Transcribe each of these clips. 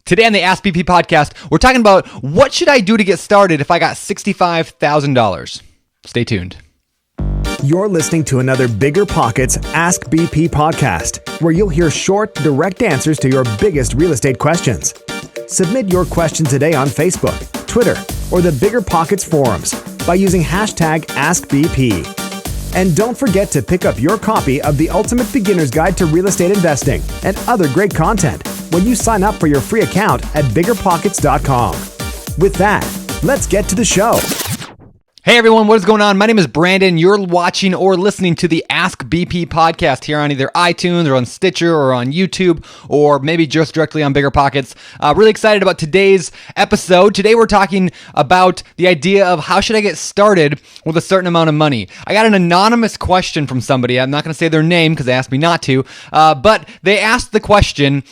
Today on the Ask BP podcast, we're talking about what should I do to get started if I got $65,000. Stay tuned. You're listening to another BiggerPockets Ask BP podcast, where you'll hear short, direct answers to your biggest real estate questions. Submit your question today on Facebook, Twitter, or the BiggerPockets forums by using hashtag AskBP. And don't forget to pick up your copy of the Ultimate Beginner's Guide to Real Estate Investing and other great content when you sign up for your free account at BiggerPockets.com. With that, let's get to the show. Hey everyone, what is going on? My name is Brandon. You're watching or listening to the Ask BP podcast here on either iTunes or on Stitcher or on YouTube or maybe just directly on BiggerPockets. Really excited about today's episode. Today we're talking about the idea of how should I get started with a certain amount of money. I got an anonymous question from somebody. I'm not going to say their name because they asked me not to, but they asked the question,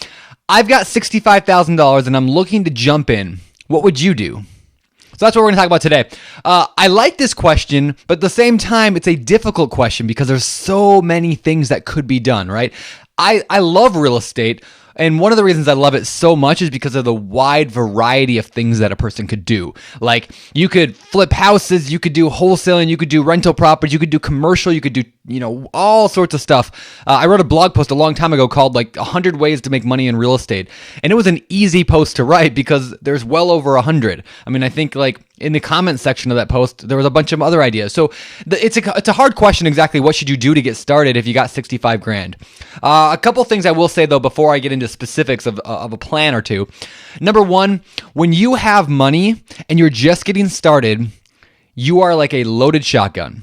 I've got $65,000 and I'm looking to jump in. What would you do? So that's what we're going to talk about today. I like this question, but at the same time, it's a difficult question because there's so many things that could be done, right? I love real estate, and one of the reasons I love it so much is because of the wide variety of things that a person could do. Like, you could flip houses, you could do wholesaling, you could do rental properties, you could do commercial, you could do, all sorts of stuff. I wrote a blog post a long time ago called 100 Ways to Make Money in Real Estate. And it was an easy post to write because there's well over 100. I mean, I think in the comment section of that post, there was a bunch of other ideas. So it's a hard question exactly what should you do to get started if you got 65 grand. A couple things I will say though before I get into specifics of a plan or two. Number one, when you have money and you're just getting started, you are like a loaded shotgun.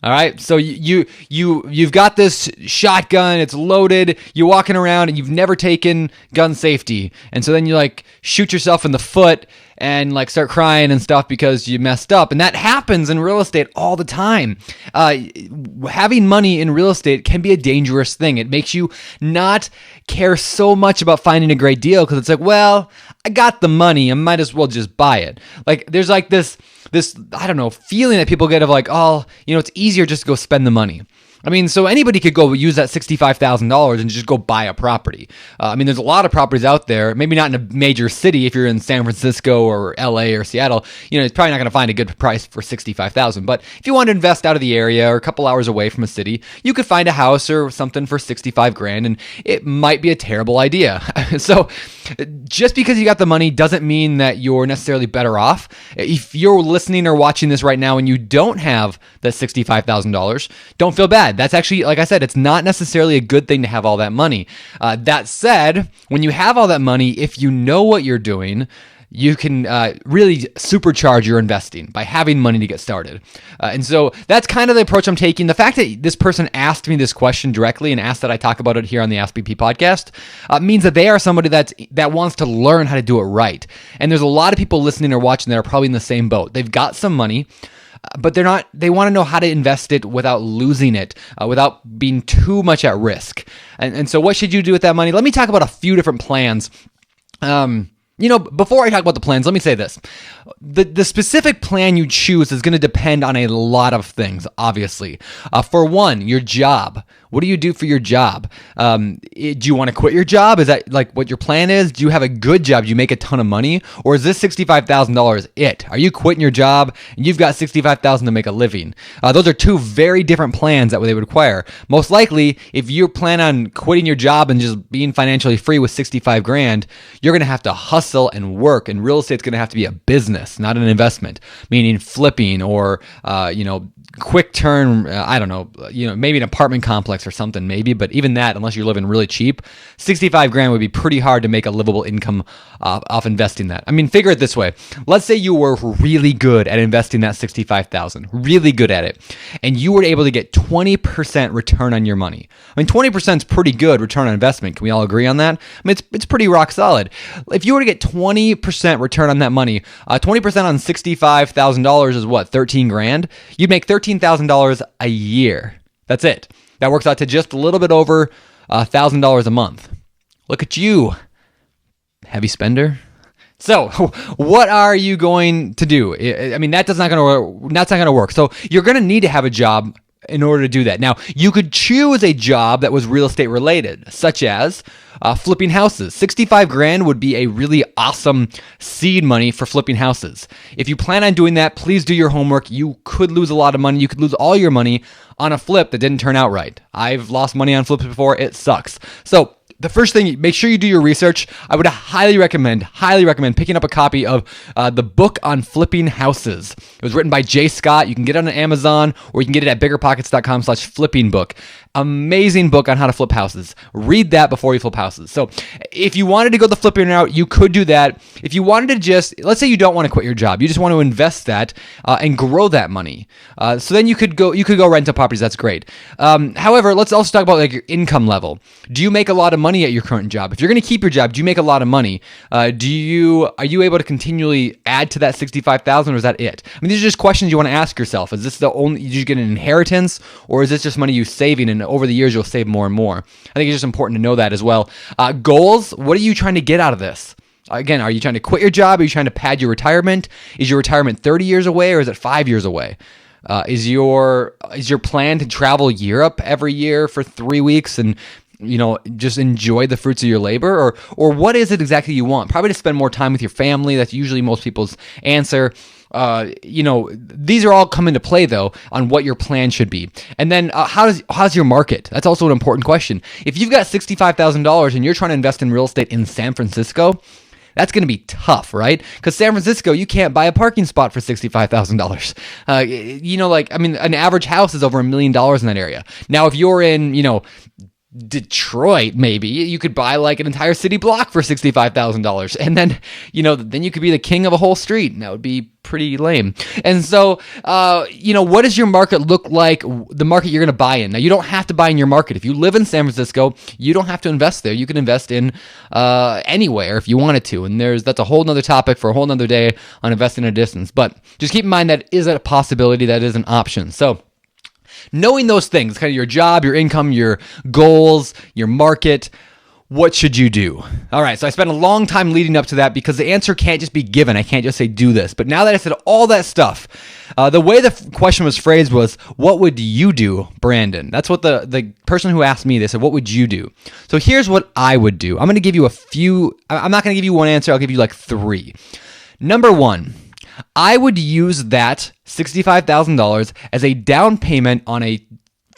All right, so you've got this shotgun, it's loaded, you're walking around and you've never taken gun safety. And so then you shoot yourself in the foot and start crying and stuff because you messed up. And that happens in real estate all the time. Having money in real estate can be a dangerous thing. It makes you not care so much about finding a great deal because it's well, I got the money, I might as well just buy it. There's this I don't know, feeling that people get of it's easier just to go spend the money. I mean, so anybody could go use that $65,000 and just go buy a property. There's a lot of properties out there, maybe not in a major city. If you're in San Francisco or LA or Seattle, it's probably not going to find a good price for $65,000. But if you want to invest out of the area or a couple hours away from a city, you could find a house or something for 65 grand, and it might be a terrible idea. So just because you got the money doesn't mean that you're necessarily better off. If you're listening or watching this right now and you don't have that $65,000, don't feel bad. That's actually, like I said, it's not necessarily a good thing to have all that money. That said, when you have all that money, if you know what you're doing, you can really supercharge your investing by having money to get started. And so that's kind of the approach I'm taking. The fact that this person asked me this question directly and asked that I talk about it here on the Ask BP podcast means that they are somebody that wants to learn how to do it right. And there's a lot of people listening or watching that are probably in the same boat. They've got some money, but they want to know how to invest it without losing it, without being too much at risk. And so what should you do with that money? Let me talk about a few different plans. Before I talk about the plans, let me say this. The specific plan you choose is going to depend on a lot of things, obviously. For one, your job. What do you do for your job? Do you want to quit your job? Is that what your plan is? Do you have a good job? Do you make a ton of money? Or is this $65,000 it? Are you quitting your job and you've got $65,000 to make a living? Those are two very different plans that they would require. Most likely, if you plan on quitting your job and just being financially free with 65 grand, you're going to have to hustle and work, and real estate's going to have to be a business, not an investment, meaning flipping or, quick turn, maybe an apartment complex or something maybe, but even that, unless you're living really cheap, 65 grand would be pretty hard to make a livable income off investing that. Figure it this way. Let's say you were really good at investing that 65,000, really good at it, and you were able to get 20% return on your money. 20% is pretty good return on investment. Can we all agree on that? It's pretty rock solid. If you were to get 20% return on that money, 20% on $65,000 is what, 13 grand? You'd make $13,000 a year. That's it. That works out to just a little bit over $1,000 a month. Look at you, heavy spender. So, what are you going to do? That's not going to work. So, you're going to need to have a job in order to do that. Now, you could choose a job that was real estate related, such as Flipping houses. 65 grand would be a really awesome seed money for flipping houses. If you plan on doing that, please do your homework. You could lose a lot of money. You could lose all your money on a flip that didn't turn out right. I've lost money on flips before. It sucks. So the first thing, make sure you do your research. I would highly recommend picking up a copy of the book on flipping houses. It was written by Jay Scott. You can get it on Amazon, or you can get it at biggerpockets.com/flipping book. Amazing book on how to flip houses. Read that before you flip houses. So if you wanted to go the flipping route, you could do that. If you wanted to just, let's say you don't want to quit your job, you just want to invest that and grow that money. So then you could go rental properties. That's great. However, let's also talk about like your income level. Do you make a lot of money at your current job? If you're going to keep your job, do you make a lot of money? Are you able to continually add to that 65,000, or is that it? I mean, these are just questions you want to ask yourself. Is this the only, did you get an inheritance, or is this just money you saving, and over the years you'll save more and more? I think it's just important to know that as well. Goals, what are you trying to get out of this? Again, are you trying to quit your job? Are you trying to pad your retirement? Is your retirement 30 years away, or is it 5 years away? Is your plan to travel Europe every year for 3 weeks and just enjoy the fruits of your labor? Or what is it exactly you want? Probably to spend more time with your family. That's usually most people's answer. These are all come into play though on what your plan should be. And then how's your market? That's also an important question. If you've got $65,000 and you're trying to invest in real estate in San Francisco, that's going to be tough, right? Because San Francisco, you can't buy a parking spot for $65,000. An average house is over $1 million in that area. Now, if you're in, Detroit, maybe you could buy like an entire city block for $65,000, and then you could be the king of a whole street, and that would be pretty lame. And so what does your market look like? The market you're going to buy in. Now, you don't have to buy in your market. If you live in San Francisco, you don't have to invest there. You can invest in anywhere if you wanted to, and that's a whole nother topic for a whole nother day on investing at a distance. But just keep in mind that is a possibility, that is an option. So knowing those things, kind of your job, your income, your goals, your market, what should you do? All right, so I spent a long time leading up to that because the answer can't just be given. I can't just say do this. But now that I said all that stuff, the way the question was phrased was, what would you do, Brandon? That's what the person who asked me, they said, what would you do? So here's what I would do. I'm going to give you a few. I'm not going to give you one answer. I'll give you like 3. Number 1, I would use that $65,000 as a down payment on a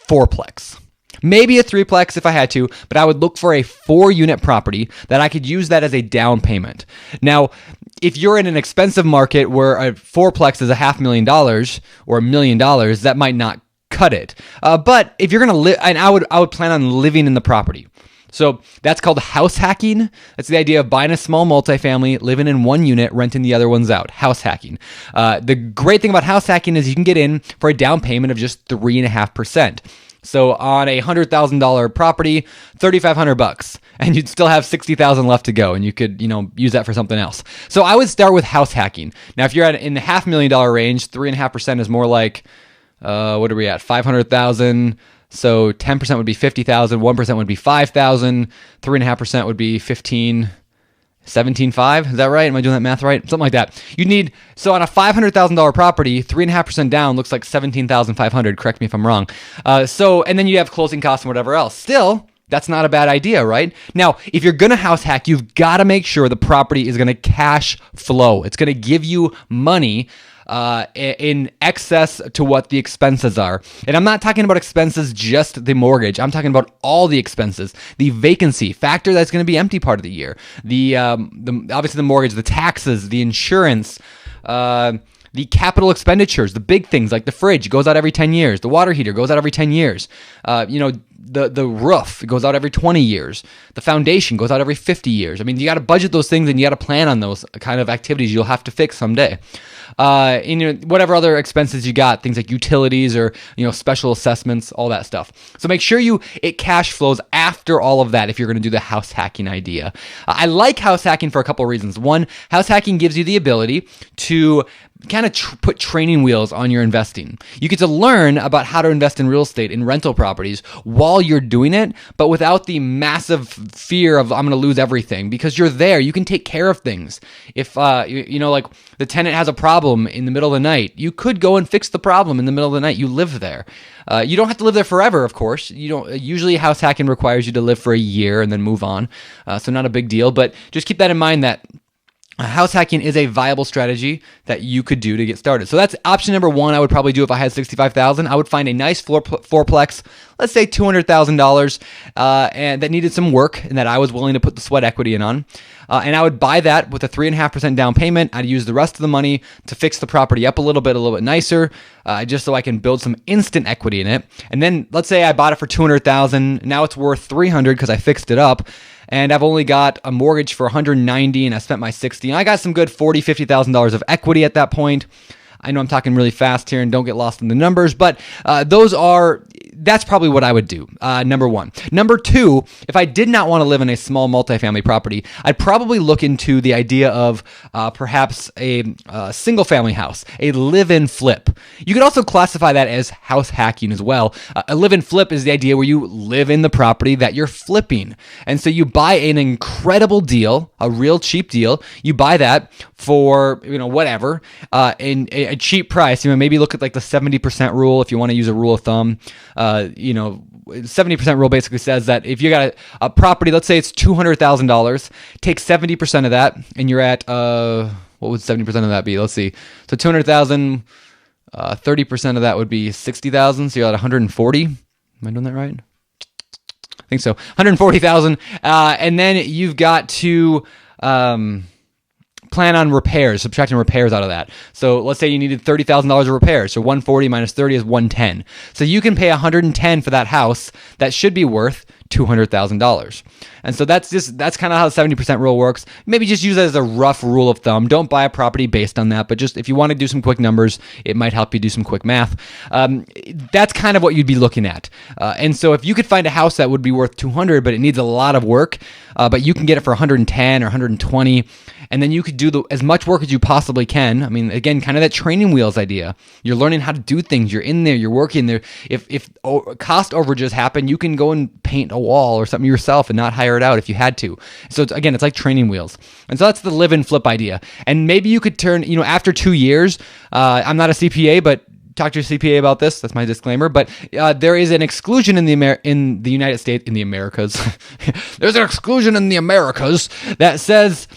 4-plex. Maybe a 3-plex if I had to, but I would look for a 4-unit property that I could use that as a down payment. Now, if you're in an expensive market where a 4-plex is $500,000 or $1 million, that might not cut it. But if you're going to live, and I would plan on living in the property. So that's called house hacking. That's the idea of buying a small multifamily, living in one unit, renting the other ones out. House hacking. The great thing about house hacking is you can get in for a down payment of just 3.5%. So on a $100,000 property, $3,500, and you'd still have $60,000 left to go, and you could, use that for something else. So I would start with house hacking. Now, if you're in the $500,000 range, 3.5% is more like, what are we at? 500,000. So 10% would be 50,000, 1% would be 5,000, 3.5% would be 17.5. Is that right? Am I doing that math right? Something like that. So on a $500,000 property, 3.5% down looks like 17,500. Correct me if I'm wrong. And then you have closing costs and whatever else. Still, that's not a bad idea, right? Now, if you're going to house hack, you've got to make sure the property is going to cash flow. It's going to give you money in excess to what the expenses are. And I'm not talking about expenses, just the mortgage. I'm talking about all the expenses, the vacancy factor that's going to be empty part of the year, the obviously the mortgage, the taxes, the insurance, the capital expenditures, the big things like the fridge goes out every 10 years, the water heater goes out every 10 years, the roof goes out every 20 years, the foundation goes out every 50 years. I mean, you got to budget those things and you got to plan on those kind of activities you'll have to fix someday. Whatever other expenses you got, things like utilities or special assessments, all that stuff. So make sure it cash flows after all of that if you're going to do the house hacking idea. I like house hacking for a couple of reasons. One, house hacking gives you the ability to kind of put training wheels on your investing. You get to learn about how to invest in real estate, in rental properties, while while you're doing it, but without the massive fear of I'm going to lose everything, because you're there. You can take care of things. If, like the tenant has a problem in the middle of the night, you could go and fix the problem in the middle of the night. You live there. You don't have to live there forever, of course. You don't. Usually house hacking requires you to live for a year and then move on. So not a big deal, but just keep that in mind that house hacking is a viable strategy that you could do to get started. So that's option number one. I would probably do if I had $65,000. I would find a nice fourplex, let's say $200,000, and that needed some work and that I was willing to put the sweat equity in on. And I would buy that with a 3.5% down payment. I'd use the rest of the money to fix the property up a little bit nicer, just so I can build some instant equity in it. And then let's say I bought it for $200,000. Now it's worth $300,000 because I fixed it up. And I've only got a mortgage for $190,000 and I spent my $60,000. And I got some good $40,000, $50,000 of equity at that point. I know I'm talking really fast here and don't get lost in the numbers, but that's probably what I would do, number one. Number two, if I did not want to live in a small multifamily property, I'd probably look into the idea of perhaps a single family house, a live-in flip. You could also classify that as house hacking as well. A live-in flip is the idea where you live in the property that you're flipping. And so you buy an incredible deal, a real cheap deal. You buy that for, whatever, in a cheap price. Maybe look at like the 70% rule if you want to use a rule of thumb. 70% rule basically says that if you got a property, let's say it's $200,000, take 70% of that, and you're at what would 70% of that be? Let's see. So 200,000, 30% of that would be 60,000. So you're at 140. Am I doing that right? I think so. 140,000, and then you've got to plan on repairs, subtracting repairs out of that. So let's say you needed $30,000 of repairs. So 140 minus 30 is 110. So you can pay 110 for that house that should be worth $200,000. And so that's kind of how the 70% rule works. Maybe just use it as a rough rule of thumb. Don't buy a property based on that, but just if you want to do some quick numbers, it might help you do some quick math. That's kind of what you'd be looking at. And so if you could find a house that would be worth 200, but it needs a lot of work, but you can get it for 110 or 120, and then you could do as much work as you possibly can. I mean, again, kind of that training wheels idea. You're learning how to do things. You're in there. You're working there. If cost overages happen, you can go and paint a wall or something yourself and not hire it out if you had to. So it's like training wheels. And so that's the live and flip idea. And maybe you could turn, after 2 years, I'm not a CPA, but talk to your CPA about this. That's my disclaimer. But there is an exclusion in the United States, in the Americas. There's an exclusion in the Americas that says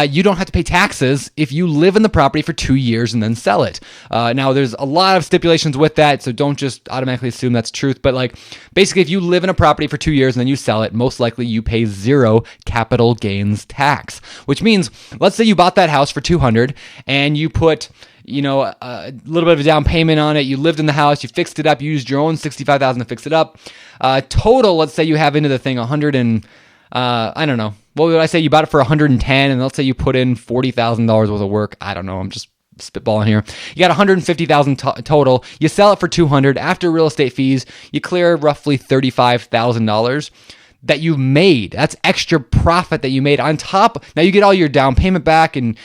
you don't have to pay taxes if you live in the property for 2 years and then sell it. Now, there's a lot of stipulations with that, so don't just automatically assume that's truth. But basically, if you live in a property for 2 years and then you sell it, most likely you pay zero capital gains tax. Which means, let's say you bought that house for $200 and you put a little bit of a down payment on it. You lived in the house, you fixed it up, you used your own $65,000 to fix it up. Total, let's say you have into the thing 100 and I don't know. What would I say? You bought it for 110, and let's say you put in $40,000 worth of work. I don't know. I'm just spitballing here. You got 150,000 total. You sell it for 200. After real estate fees, you clear roughly $35,000 that you made. That's extra profit that you made on top. Now you get all your down payment back, and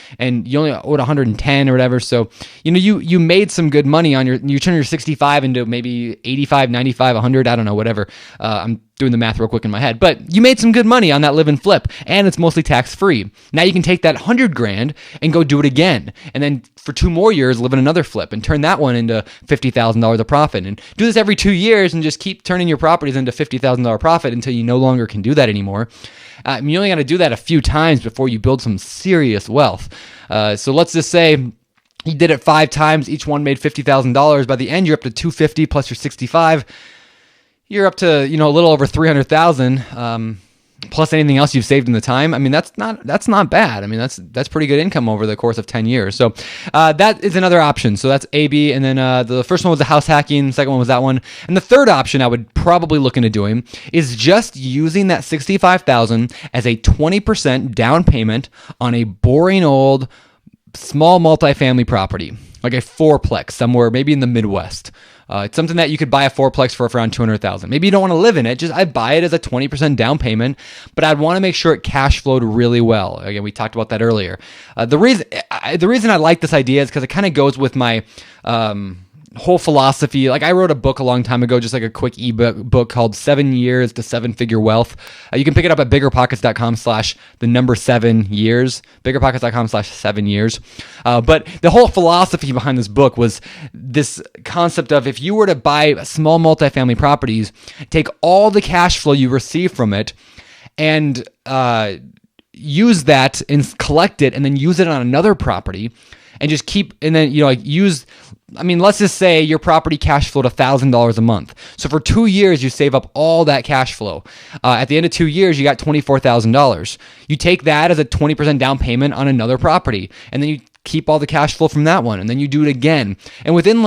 you only owed 110 or whatever. So you made some good money on you turn your 65 into maybe 85, 95, 100. I don't know, whatever. I'm doing the math real quick in my head, but you made some good money on that live and flip, and it's mostly tax free. Now you can take that $100,000 and go do it again, and then for 2 more years live in another flip and turn that one into $50,000 of profit, and do this every 2 years and just keep turning your properties into $50,000 profit until you no longer can do that anymore. You only got to do that a few times before you build some serious wealth. So let's just say you did it 5 times, each one made $50,000. By the end, you're up to $250 plus your 65. You're up to, a little over $300,000, plus anything else you've saved in the time. I mean, that's not bad. I mean, that's pretty good income over the course of 10 years. So that is another option. So that's A, B, and then the first one was the house hacking. The second one was that one. And the third option I would probably look into doing is just using that $65,000 as a 20% down payment on a boring old small multifamily property, like a fourplex somewhere, maybe in the Midwest. It's something that you could buy a fourplex for around $200,000. Maybe you don't want to live in it. I'd buy it as a 20% down payment, but I'd want to make sure it cash flowed really well. Again, we talked about that earlier. The reason I like this idea is because it kind of goes with my whole philosophy. Like I wrote a book a long time ago, just like a quick ebook called 7 Years to 7-Figure Wealth. You can pick it up at BiggerPockets.com/7years, BiggerPockets.com/7years. But the whole philosophy behind this book was this concept of, if you were to buy small multifamily properties, take all the cash flow you receive from it and use that and collect it, and then use it on another property, and just keep, and then, let's just say your property cash flowed $1,000 a month. So for 2 years, you save up all that cash flow. At the end of 2 years, you got $24,000. You take that as a 20% down payment on another property, and then you keep all the cash flow from that one, and then you do it again. And within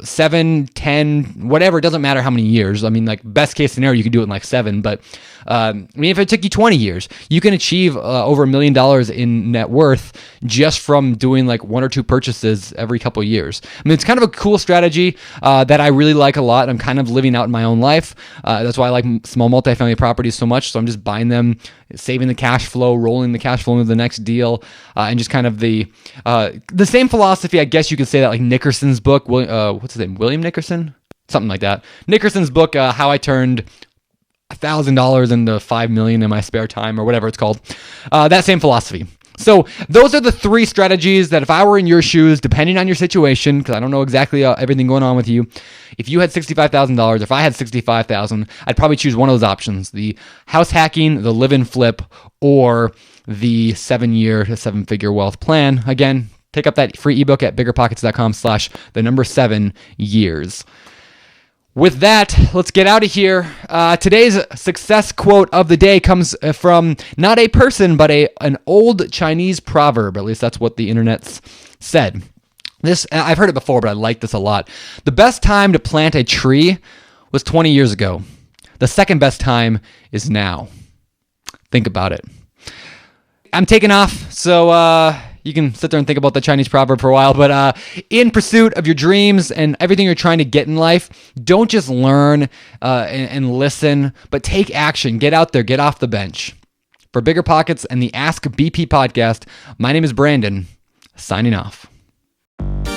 7, 10, whatever, it doesn't matter how many years. Best case scenario, you could do it in 7, but if it took you 20 years, you can achieve over $1 million in net worth just from doing 1 or 2 purchases every couple of years. It's kind of a cool strategy that I really like a lot. I'm kind of living out in my own life. That's why I like small multifamily properties so much. So I'm just buying them, saving the cash flow, rolling the cash flow into the next deal, and just kind of the same philosophy, I guess you could say, that like Nickerson's book, what's his name, William Nickerson? Something like that. Nickerson's book, How I Turned $1,000 into $5 million in my spare time, or whatever it's called. That same philosophy. So those are the 3 strategies that if I were in your shoes, depending on your situation, because I don't know exactly everything going on with you, if you had $65,000, if I had $65,000, I'd probably choose one of those options: the house hacking, the live and flip, or the 7-year to 7-figure wealth plan. Again, pick up that free ebook at BiggerPockets.com/7years. With that, let's get out of here. Today's success quote of the day comes from not a person, but an old Chinese proverb. At least that's what the internet's said. This, I've heard it before, but I like this a lot. The best time to plant a tree was 20 years ago. The second best time is now. Think about it. I'm taking off, so you can sit there and think about the Chinese proverb for a while, but in pursuit of your dreams and everything you're trying to get in life, don't just learn and listen, but take action. Get out there, get off the bench. For BiggerPockets and the Ask BP podcast, my name is Brandon, signing off.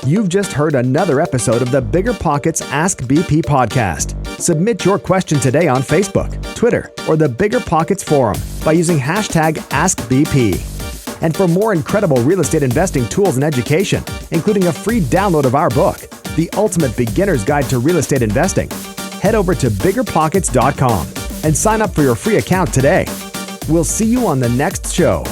You've just heard another episode of the BiggerPockets Ask BP podcast. Submit your question today on Facebook, Twitter, or the BiggerPockets forum by using hashtag AskBP. And for more incredible real estate investing tools and education, including a free download of our book, The Ultimate Beginner's Guide to Real Estate Investing, head over to BiggerPockets.com and sign up for your free account today. We'll see you on the next show.